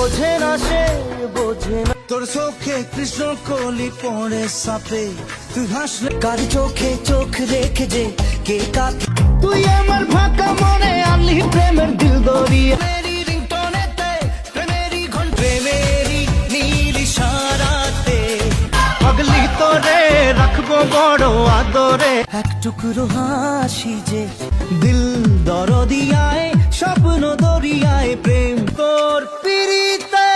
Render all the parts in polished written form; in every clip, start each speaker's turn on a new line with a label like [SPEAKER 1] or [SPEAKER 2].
[SPEAKER 1] বোঝে না সে বোঝে না।
[SPEAKER 2] তোর চোখে কৃষ্ণ কলি পড়ে সাপে, তুই হাসলে
[SPEAKER 1] কার চোখে চোখ রেখে যে কে কাকে।
[SPEAKER 2] তুই আমার ফাঁকা মনে আনলি প্রেমের দিল দরিয়া।
[SPEAKER 1] প্রেমেরই রিংটোনেতে, প্রেমেরই ঘন্টা, প্রেমেরই নীল ইশারাতে
[SPEAKER 2] পাগলি তোরে রাখবো বড় আদরে।
[SPEAKER 1] এক টুকরো হাসি যে
[SPEAKER 2] দিল
[SPEAKER 1] দরদিয়ায় স্বপ্ন দরিয়ায় প্রেম তোর পিরিতে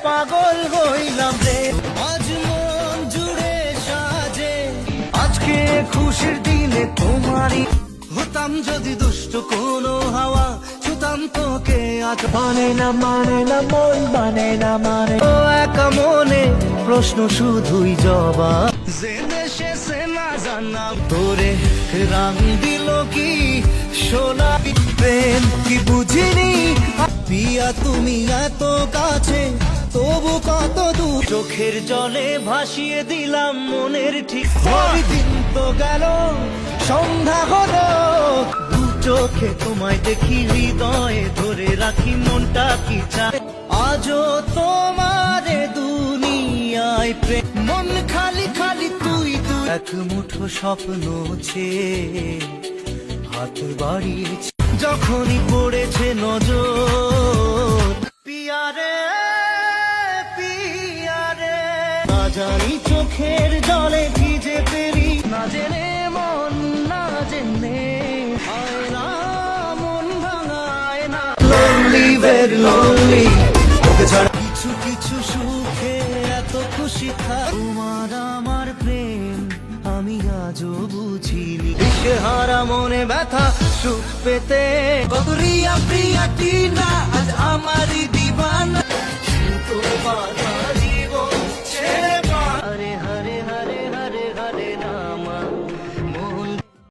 [SPEAKER 1] পাগল হইলাম রে। আজ মন জুড়ে সাজে আজকে খুশির দিনে তোমারই।
[SPEAKER 2] হতাম যদি দুষ্ট কোনো হাওয়া, ছুতাম তোকে আজ।
[SPEAKER 1] মানে না মন মানে না মানে ও একা মনে প্রশ্ন শুধুই জবাব।
[SPEAKER 2] জেনে শেষে না জানাম
[SPEAKER 1] তোরে রাং দিল কি সোনা প্রেম কি বুঝিনি পিয়া তুমি এত কাছে তবু কত দূর। চোখের জলে ভাসিয়ে দিলাম মনের ঠিক দিন তো গেল সন্ধ্যা হলো। দু চোখে তোমায় দেখি হৃদয়ে ধরে রাখি মনটা কি চায়। আজও তোমারে দুনিয়ায় প্রেম মন খালি খালি তুই তুই। এক মুঠো স্বপ্ন ছে হাত বাড়িয়েছে যখনই পড়েছে নজর। পিয়ারে পিয়ারে না জানি চোখের জলে ভিজে ফেরি না জেনে মন না জেনে হয় না মন ভাঙায় না। লোনলি ভেরি লোনলি তোকে ছাড়া কিছু কিছু সুখে এত খুশি থাক। তোমার আমার প্রেম আমি আজও বুঝিনি। দিশেহারা মনে ব্যথা সুখ পেতে
[SPEAKER 2] কত রিয়া প্রিয়া টিনা আজ আমারই দিবানা।
[SPEAKER 1] তোমার